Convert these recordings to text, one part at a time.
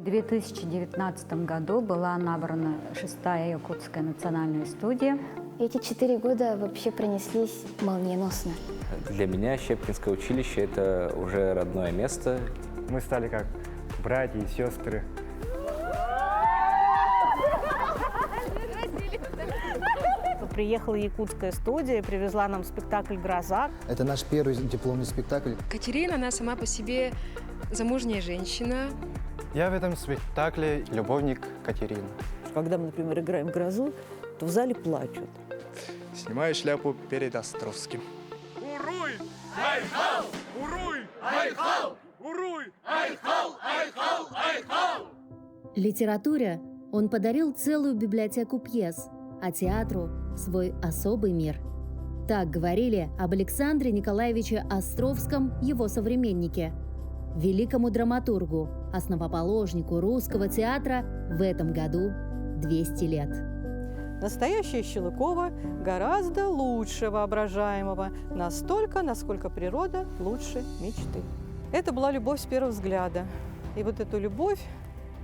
2019 году была набрана 6-я Якутская национальная студия. Эти 4 года вообще пронеслись молниеносно. Для меня Щепкинское училище – это уже родное место. Мы стали как братья и сестры. Приехала якутская студия, привезла нам спектакль «Гроза». Это наш первый дипломный спектакль. Катерина, она сама по себе замужняя женщина. Я в этом спектакле любовник Катерины. Когда мы, например, играем «Грозу», то в зале плачут. Снимаю шляпу перед Островским. Уруй! Айхал! Уруй! Айхал! Уруй! Айхал! Айхал! Айхал! Литературе он подарил целую библиотеку пьес, а театру – свой особый мир. Так говорили об Александре Николаевиче Островском его современники. Великому драматургу, основоположнику русского театра в этом году 200 лет. Настоящая Щелыкова гораздо лучше воображаемого, настолько, насколько природа лучше мечты. Это была любовь с первого взгляда. И вот эту любовь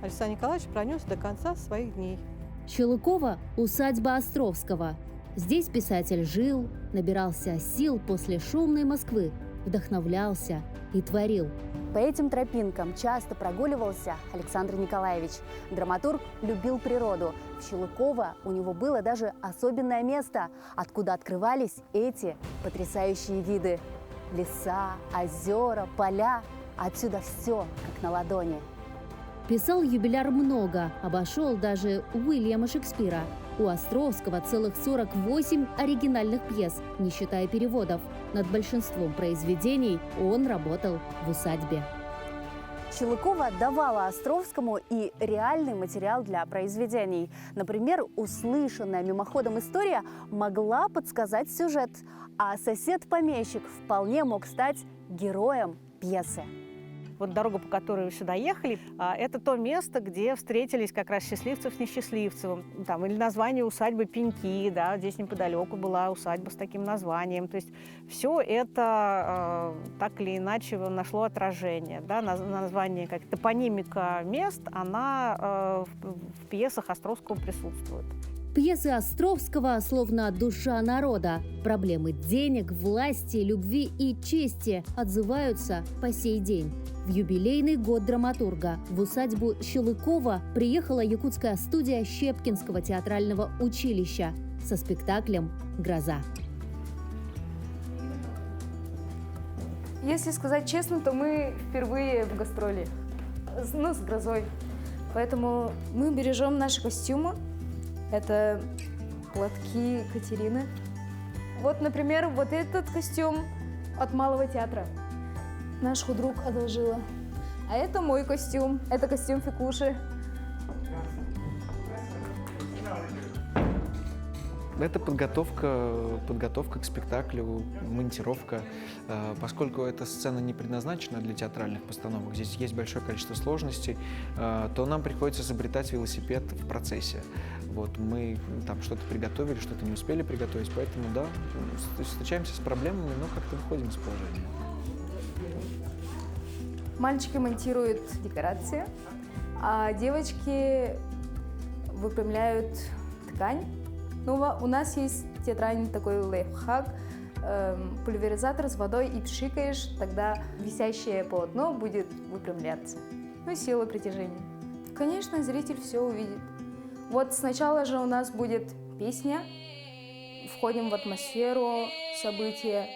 Александр Николаевич пронес до конца своих дней. Щелыкова – усадьба Островского. Здесь писатель жил, набирался сил после шумной Москвы, вдохновлялся и творил. По этим тропинкам часто прогуливался Александр Николаевич. Драматург любил природу. В Щелыково у него было даже особенное место, откуда открывались эти потрясающие виды. Леса, озера, поля. Отсюда все как на ладони. Писал юбиляр много, обошел даже Уильяма Шекспира. У Островского целых 48 оригинальных пьес, не считая переводов. Над большинством произведений он работал в усадьбе. Щелыкова давала Островскому и реальный материал для произведений. Например, услышанная мимоходом история могла подсказать сюжет, а сосед-помещик вполне мог стать героем пьесы. Вот дорога, по которой вы сюда ехали, это то место, где встретились как раз Счастливцев с Несчастливцевым. Там, или название усадьбы Пеньки, да, здесь неподалеку была усадьба с таким названием. То есть все это так или иначе нашло отражение. Да, название, как топонимика мест, она в пьесах Островского присутствует. Пьесы Островского словно душа народа. Проблемы денег, власти, любви и чести отзываются по сей день. В юбилейный год драматурга в усадьбу Щелыкова приехала якутская студия Щепкинского театрального училища со спектаклем «Гроза». Если сказать честно, то мы впервые в гастроли, с «Грозой». Поэтому мы бережем наши костюмы. Это платки Катерины. Вот, например, вот этот костюм от Малого театра. Наш худрук одолжила. А это мой костюм. Это костюм Фикуши. Это подготовка к спектаклю, монтировка. Поскольку эта сцена не предназначена для театральных постановок, здесь есть большое количество сложностей, то нам приходится изобретать велосипед в процессе. Вот мы там что-то приготовили, что-то не успели приготовить, поэтому да, встречаемся с проблемами, но как-то выходим из положения. Мальчики монтируют декорации, а девочки выпрямляют ткань. Ну, у нас есть театральный такой лайфхак. Пульверизатор с водой и пшикаешь, тогда висящее полотно будет выпрямляться. Ну и сила притяжения. Конечно, зритель все увидит. Вот сначала же у нас будет песня, входим в атмосферу события,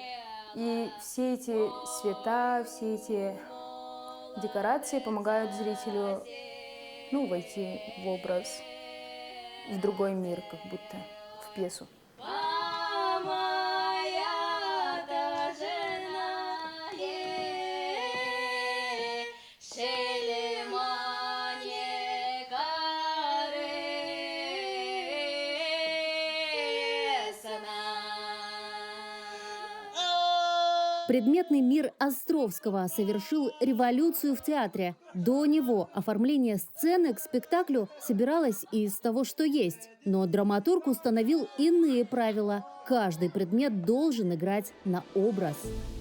и все эти цвета, все эти декорации помогают зрителю, войти в образ, в другой мир, как будто в пьесу. Предметный мир Островского совершил революцию в театре. До него оформление сцены к спектаклю собиралось из того, что есть. Но драматург установил иные правила. Каждый предмет должен играть на образ.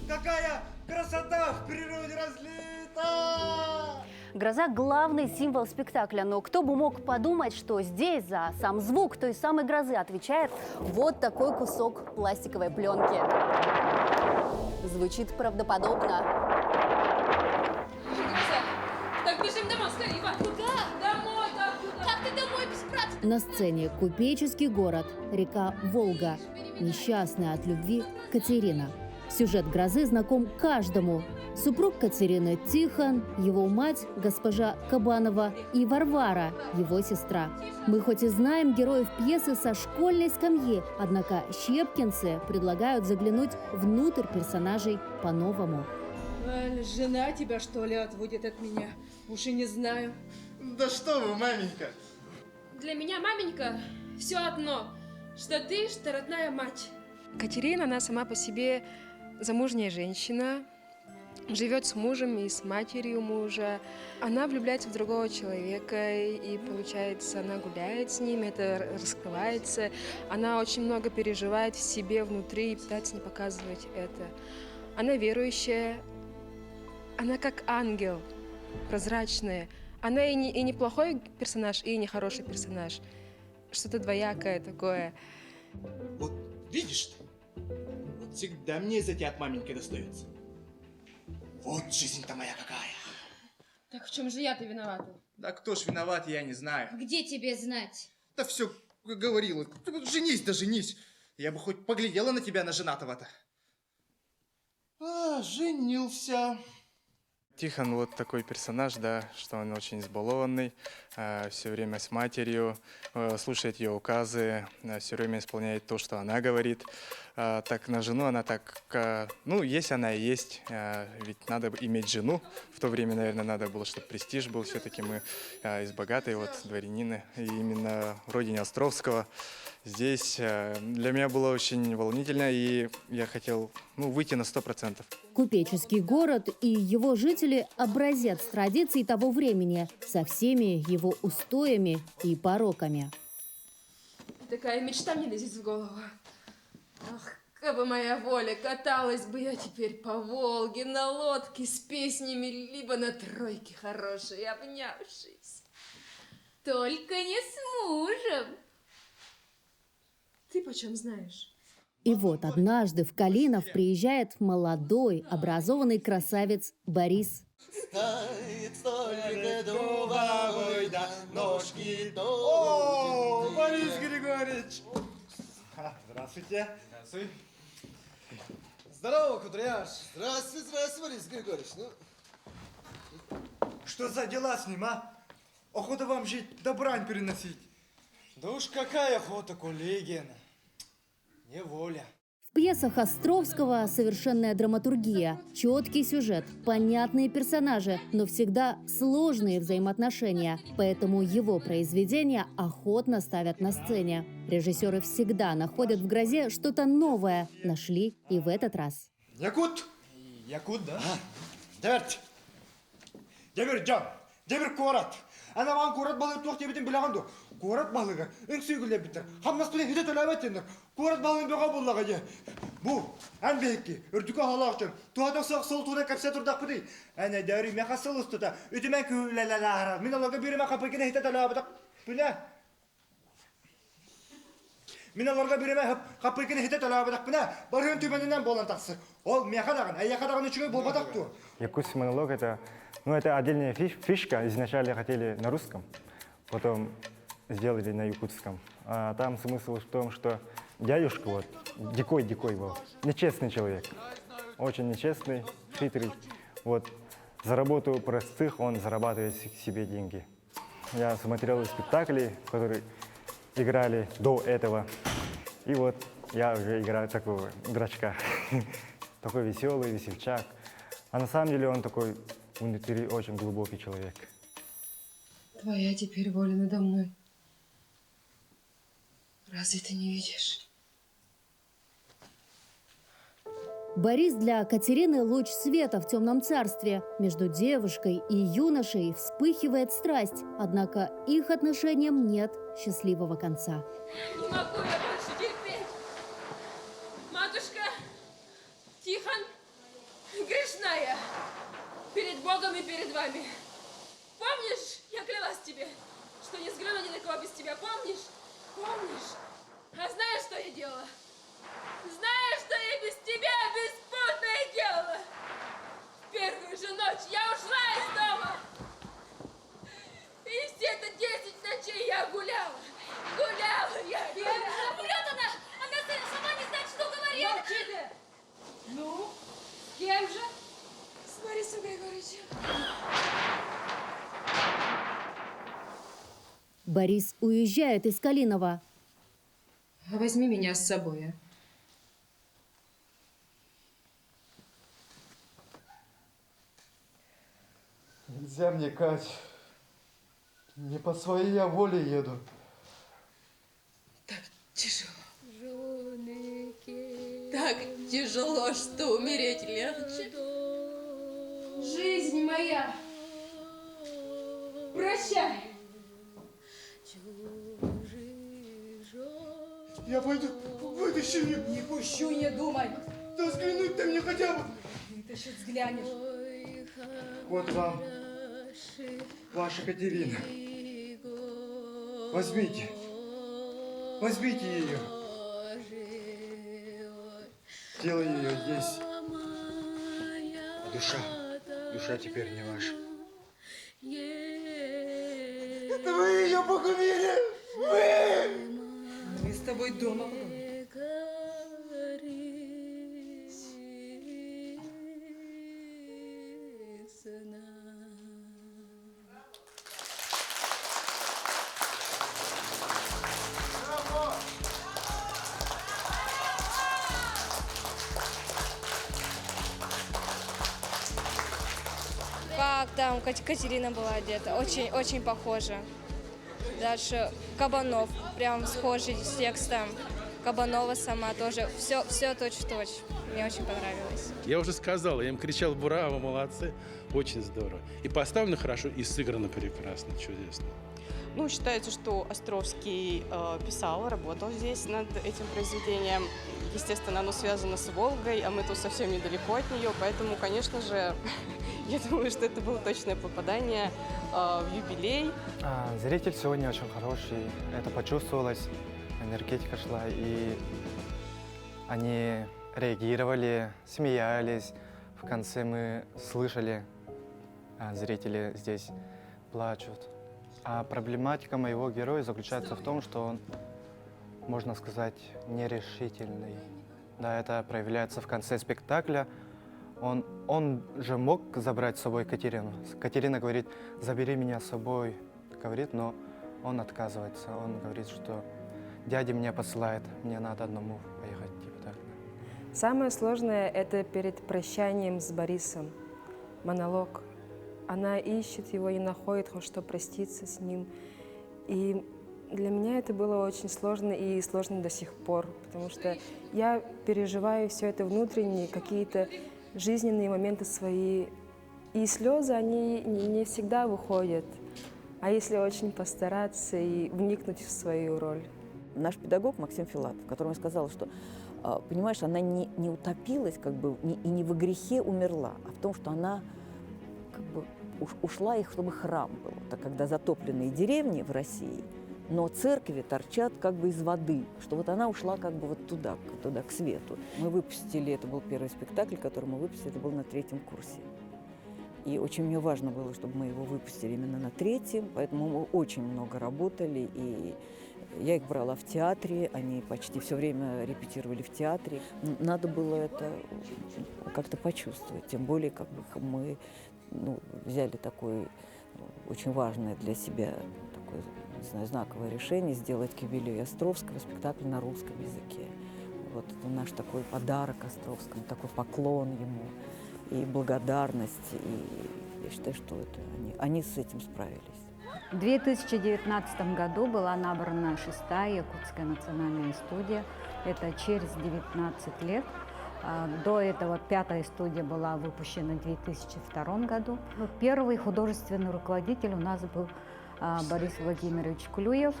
Какая красота в природе разлита! Гроза – главный символ спектакля, но кто бы мог подумать, что здесь за сам звук той самой грозы отвечает вот такой кусок пластиковой пленки. Звучит правдоподобно. Так бежим домой, скорее, Иван. Куда? Домой, как ты домой без брата? На сцене купеческий город, река Волга, несчастная от любви Катерина. Сюжет «Грозы» знаком каждому. Супруг Катерины Тихон, его мать госпожа Кабанова и Варвара, его сестра. Мы хоть и знаем героев пьесы со школьной скамьи, однако щепкинцы предлагают заглянуть внутрь персонажей по-новому. Жена тебя, что ли, отводит от меня? Уж и не знаю. Да что вы, маменька! Для меня, маменька, все одно, что ты, что родная мать. Катерина, она сама по себе замужняя женщина, живет с мужем и с матерью мужа. Она влюбляется в другого человека, и, получается, она гуляет с ним, это раскрывается. Она очень много переживает в себе внутри и пытается не показывать это. Она верующая, она как ангел, прозрачная. Она и не плохой персонаж, и не хороший персонаж. Что-то двоякое такое. Вот видишь ты, вот всегда мне из-за тебя от маменьки достается. Вот жизнь-то моя какая. Так в чем же я-то виновата? Да кто ж виноват, я не знаю. Где тебе знать? Да все говорила. Женись да женись. Я бы хоть поглядела на тебя, на женатого-то. А, женился. Тихон вот такой персонаж, да, что он очень избалованный, все время с матерью, слушает ее указы, все время исполняет то, что она говорит. Так на жену она так, ну, есть она и есть, ведь надо иметь жену. В то время, наверное, надо было, чтобы престиж был. Все-таки мы из богатой вот дворянины, и именно в родине Островского. Здесь для меня было очень волнительно, и я хотел, ну, выйти на 100%. Купеческий город и его жители – образец традиций того времени со всеми его устоями и пороками. Такая мечта мне лезет в голову. Ах, как бы моя воля, каталась бы я теперь по Волге на лодке с песнями, либо на тройке хорошей, обнявшись. Только не с мужем. Ты почем знаешь? И вот однажды в Калинов приезжает молодой, образованный красавец Борис. О, Борис Григорьевич! Здравствуйте. Здравствуй. Здорово, Кудряш. Здравствуй, здравствуй, Борис Григорьевич. Что за дела с ним, а? Охота вам жить, да брань переносить. Да уж какая охота, коллегин. Неволя. В пьесах Островского совершенная драматургия, четкий сюжет, понятные персонажи, но всегда сложные взаимоотношения. Поэтому его произведения охотно ставят на сцене. Режиссеры всегда находят в «Грозе» что-то новое. Нашли и в этот раз. Якут? Якут, да? Дәрт. Демир жан, демир корат. Ана вам корат балык туақ дебетін білағанды. Корат балыға, үнсүйгілер бітір. Хаммас білен хиде төләбі әттендір. Корат балығын беға боллаға де. Бұл, ән бейікке, үрдікі халақ үшін. Туғадың соқ сол туғдан кәпсе тұрдақ бұдай. Әне дәрі мен қасыл ұстыта. Үтімен көйләләлі ағырар. Мен оларға беріме қапыркені хиде төләбі дақ. Біле? Мен оларға беріме қапыркені хиде төләбі дақ. Біле? Барығын түбенінен болан тақсы. Ол мен қадағын, әйе қадағын үшіге болбадақ тұр. Якутский монолог это отдельная фишка. Изначально хотели на русском, потом сделали на якутском. А там смысл в том, что дядюшка вот дикой был, нечестный человек, очень нечестный, хитрый. Вот за работу простых он зарабатывает себе деньги. Я смотрел спектакли, которые играли до этого, и вот я уже играю такого дурачка, такой веселый, весельчак. А на самом деле он такой внутри очень глубокий человек. Твоя теперь воля надо мной. Разве ты не видишь? Борис для Катерины луч света в темном царстве. Между девушкой и юношей вспыхивает страсть, однако их отношениям нет счастливого конца. Не могу я больше терпеть. Матушка, Тихон, грешная перед Богом и перед вами. помнишь, я клялась тебе, что не взгляну ни на кого без тебя, помнишь? Помнишь? А знаешь, что я делала? Знаешь, что я без тебя беспутное делала? В первую же ночь я ушла из дома. И все-то 10 ночей я гуляла. Гуляла я. Врет она! Она сама не знает, что говорит! Молчи ты! Ну, с кем же? С Борисом Григорьевичем. Борис уезжает из Калинова. Возьми меня с собой. Нельзя мне, Кать. Не по своей я воле еду. Так тяжело. Так тяжело, что умереть легче. Жизнь моя. Прощай. Я пойду вытащу ее. Не пущу, не думай. Да взглянуть ты мне хотя бы. Ты еще взглянешь. Вот вам ваша Катерина. Возьмите. Возьмите ее. Тело ее здесь. А душа теперь не ваша. Это вы ее погубили! Вы! Мы с тобой дома поговорим. Как там Катерина была одета, очень похоже. Дальше Кабанов, прям схожий с текстом. Кабанова сама тоже, все точь-в-точь. Мне очень понравилось. Я уже сказал, я им кричал: браво, молодцы, очень здорово. И поставлено хорошо, и сыграно прекрасно, чудесно. Ну, считается, что Островский писал, работал здесь над этим произведением. Естественно, оно связано с Волгой, а мы тут совсем недалеко от нее, поэтому, конечно же, я думаю, что это было точное попадание в юбилей. Зритель сегодня очень хороший, это почувствовалось, энергетика шла, и они реагировали, смеялись. В конце мы слышали, зрители здесь плачут. А проблематика моего героя заключается в том, что он, можно сказать, нерешительный. Да, это проявляется в конце спектакля. Он же мог забрать с собой Катерину. Катерина говорит: забери меня с собой, говорит, но он отказывается. Он говорит, что дядя меня посылает, мне надо одному поехать. Типа так. Самое сложное – это перед прощанием с Борисом. Монолог. Она ищет его, не находит, хочет что проститься с ним. И для меня это было очень сложно и сложно до сих пор, потому что я переживаю все это внутренние, какие-то жизненные моменты свои. И слезы, они не всегда выходят. А если очень постараться и вникнуть в свою роль. Наш педагог Максим Филатов, которому я сказала, что, понимаешь, она не утопилась, как бы, и не во грехе умерла, а в том, что она как бы ушла их, чтобы храм был. Так когда затопленные деревни в России, но церкви торчат как бы из воды, что вот она ушла как бы вот туда, к свету. Мы выпустили, это был первый спектакль, который мы выпустили, это был на 3-м курсе. И очень мне важно было, чтобы мы его выпустили именно на 3-м, поэтому мы очень много работали, и я их брала в театре, они почти все время репетировали в театре. Надо было это как-то почувствовать, тем более как бы мы взяли такое очень важное для себя такое, не знаю, знаковое решение сделать к юбилею Островского спектакль на русском языке. Вот это наш такой подарок Островскому, такой поклон ему и благодарность. И я считаю, что это они с этим справились. В 2019 году была набрана 6-я Якутская национальная студия. Это через 19 лет. До этого 5-я студия была выпущена в 2002 году. Первый художественный руководитель у нас был Борис Владимирович Клюев.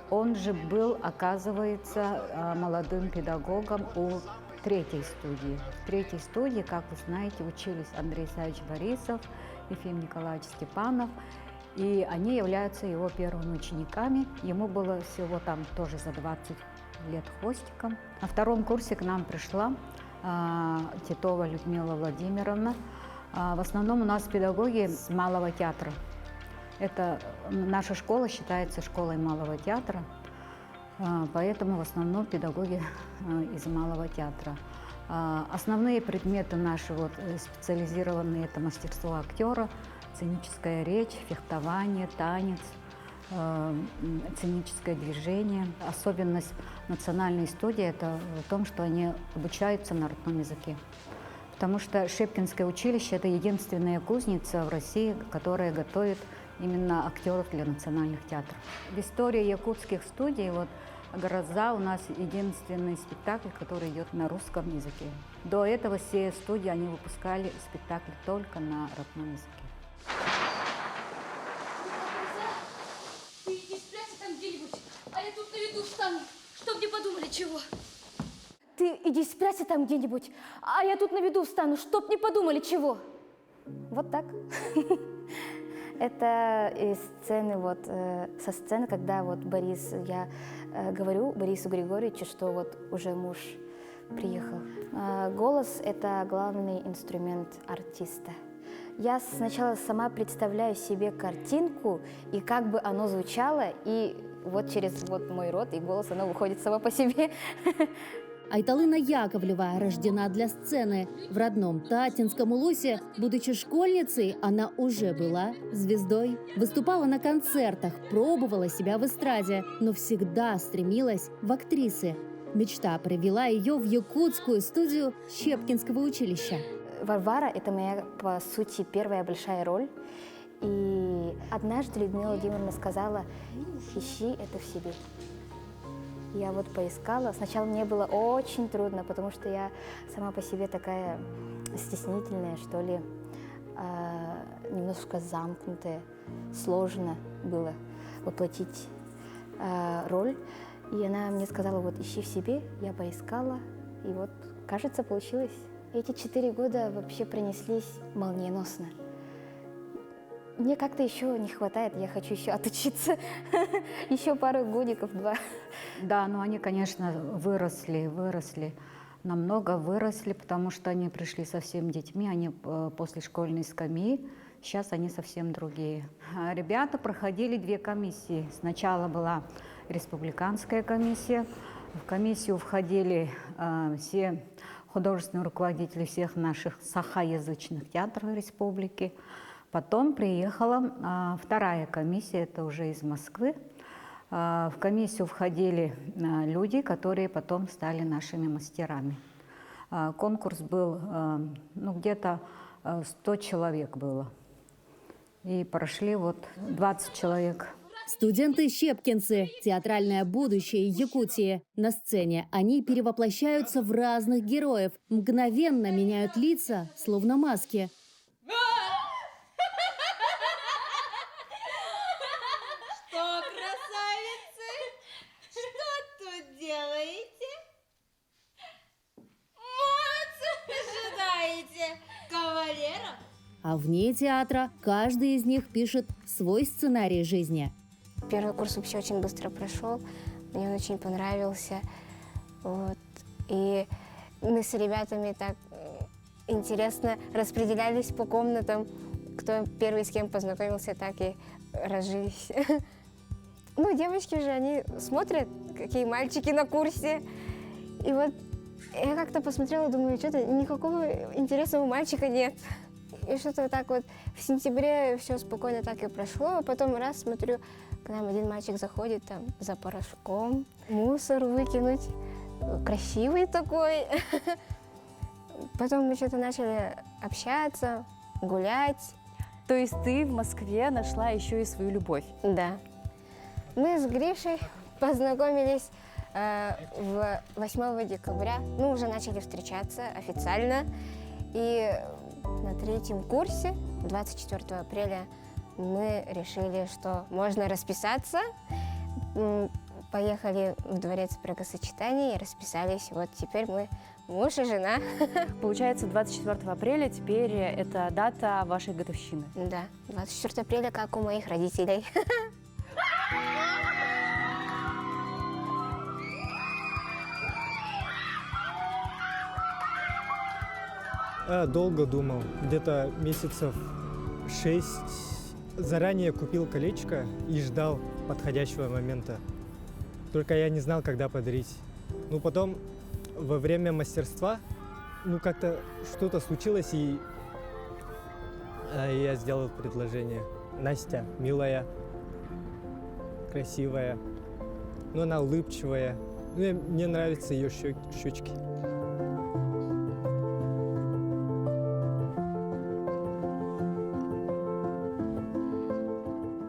Он же был, оказывается, молодым педагогом у 3-й студии. В 3-й студии, как вы знаете, учились Андрей Исаевич Борисов, Ефим Николаевич Степанов. И они являются его первыми учениками. Ему было всего там тоже за 20 лет хвостиком. На втором курсе к нам пришла Титова Людмила Владимировна. В основном у нас педагоги с малого театра. Это наша школа считается школой малого театра, поэтому в основном педагоги из малого театра. Основные предметы наши специализированные – это мастерство актера, сценическая речь, фехтование, танец, сценическое движение. Особенность национальной студии – это в том, что они обучаются на родном языке. Потому что Шепкинское училище – это единственная кузница в России, которая готовит именно актеров для национальных театров. В истории якутских студий «Гроза» у нас единственный спектакль, который идет на русском языке. До этого все студии они выпускали спектакли только на родном языке. Ты иди спрячься там где-нибудь, а я тут на виду встану, чтоб не подумали чего. Ты иди спрячься там где-нибудь, а я тут на виду встану, чтоб не подумали чего. Вот так. Это из сцены, со сцены, когда Борис, я говорю Борису Григорьевичу, что уже муж приехал. Голос – это главный инструмент артиста. Я сначала сама представляю себе картинку, и как бы оно звучало, и через мой рот и голос оно выходит само по себе. Айталына Яковлева рождена для сцены. В родном Татинском Улусе, будучи школьницей, она уже была звездой. Выступала на концертах, пробовала себя в эстраде, но всегда стремилась в актрисы. Мечта привела ее в якутскую студию Щепкинского училища. Варвара – это моя, по сути, первая большая роль. И однажды Людмила Владимировна сказала: «Ищи это в себе». Я поискала. Сначала мне было очень трудно, потому что я сама по себе такая стеснительная, что ли, немножко замкнутая. Сложно было воплотить роль. И она мне сказала: ищи в себе. Я поискала, и кажется, получилось. Эти 4 года вообще пронеслись молниеносно. Мне как-то еще не хватает, я хочу еще отучиться, еще пару годиков, 2. Да, но они, конечно, выросли, намного выросли, потому что они пришли совсем детьми, они после школьной скамьи, сейчас они совсем другие. Ребята проходили 2 комиссии. Сначала была республиканская комиссия, в комиссию входили все художественные руководители всех наших сахаязычных театров республики. Потом приехала 2-я комиссия, это уже из Москвы. В комиссию входили люди, которые потом стали нашими мастерами. Конкурс был, где-то 100 человек было. И прошли 20 человек. Студенты-щепкинцы, театральное будущее Якутии. На сцене они перевоплощаются в разных героев, мгновенно меняют лица, словно маски. Что, красавицы? Что тут делаете? Ожидаете кавалера? А вне театра каждый из них пишет свой сценарий жизни. Первый курс вообще очень быстро прошел, мне он очень понравился. И мы с ребятами так интересно распределялись по комнатам. Кто первый с кем познакомился, так и разжились. Девочки же, они смотрят, какие мальчики на курсе. И я как-то посмотрела, думаю, что-то никакого интересного мальчика нет. И что-то так в сентябре все спокойно так и прошло. А потом раз смотрю, к нам один мальчик заходит там за порошком, мусор выкинуть. Красивый такой. Потом мы что-то начали общаться, гулять. То есть ты в Москве нашла еще и свою любовь? Да. Мы с Гришей познакомились 8 декабря. Уже начали встречаться официально. И на 3-м курсе, 24 апреля, мы решили, что можно расписаться. Поехали в дворец бракосочетания и расписались. Теперь мы Муж и жена. Получается, 24 апреля теперь это дата вашей годовщины. Да, 24 апреля, как у моих родителей. Долго думал, где-то месяцев 6. Заранее купил колечко и ждал подходящего момента. Только я не знал, когда подарить. Ну, потом, во время мастерства, как-то что-то случилось, и я сделал предложение. Настя милая, красивая, но она улыбчивая. Мне нравятся ее щечки.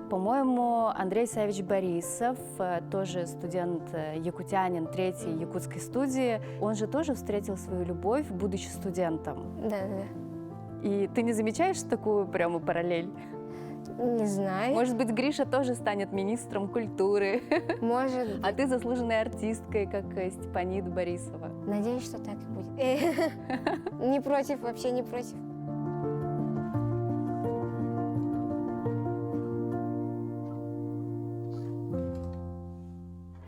По-моему, Андрей Савич Борисов, тоже студент якутянин 3-й якутской студии, он же тоже встретил свою любовь, будучи студентом. Да. И ты не замечаешь такую прямо параллель? Не знаю. Может быть, Гриша тоже станет министром культуры. Может быть. А ты заслуженной артисткой, как Степанида Борисова. Надеюсь, что так и будет. Не против, вообще не против.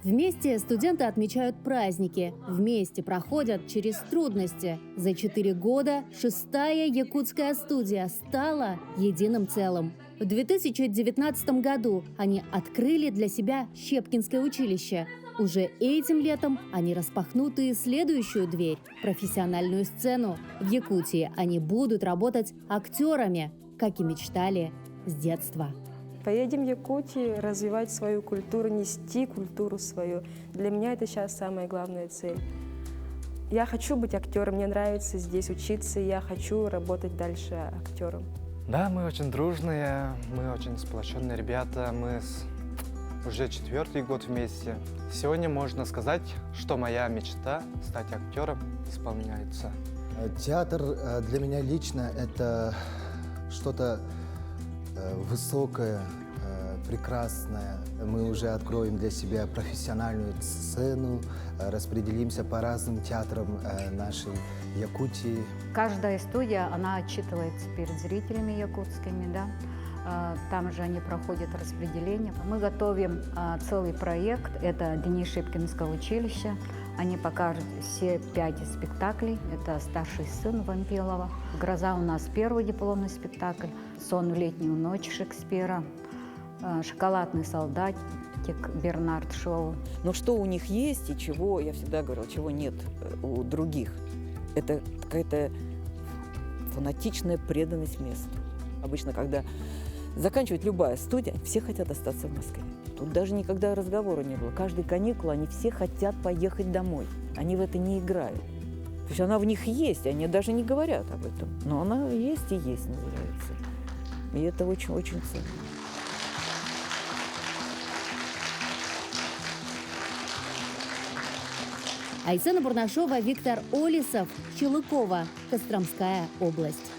Вместе студенты отмечают праздники, вместе проходят через трудности. За 4 года 6-я якутская студия стала единым целым. В 2019 году они открыли для себя Щепкинское училище. Уже этим летом они распахнут и следующую дверь – профессиональную сцену. В Якутии они будут работать актерами, как и мечтали с детства. Поедем в Якутию, развивать свою культуру, нести культуру свою. Для меня это сейчас самая главная цель. Я хочу быть актером, мне нравится здесь учиться, и я хочу работать дальше актером. Да, мы очень дружные, мы очень сплоченные ребята, мы уже 4-й год вместе. Сегодня можно сказать, что моя мечта стать актером исполняется. Театр для меня лично это что-то высокое, прекрасное. Мы уже откроем для себя профессиональную сцену, распределимся по разным театрам нашей Якутии. Каждая студия, она отчитывается перед зрителями якутскими, да. Там же они проходят распределение. Мы готовим целый проект, это Дни Щепкинского училища. Они покажут все 5 спектаклей. Это «Старший сын» Вампилова. «Гроза» у нас первый дипломный спектакль. «Сон в летнюю ночь» Шекспира. «Шоколадный солдатик» Бернард Шоу. Но что у них есть и чего, я всегда говорила, чего нет у других, это какая-то фанатичная преданность месту. Обычно, когда заканчивает любая студия, все хотят остаться в Москве. Тут даже никогда разговора не было. Каждые каникулы они все хотят поехать домой. Они в это не играют. То есть она в них есть, они даже не говорят об этом. Но она есть и есть, называется. И это очень-очень ценно. Айсена Бурнашова, Виктор Олисов, Чулыкова, Костромская область.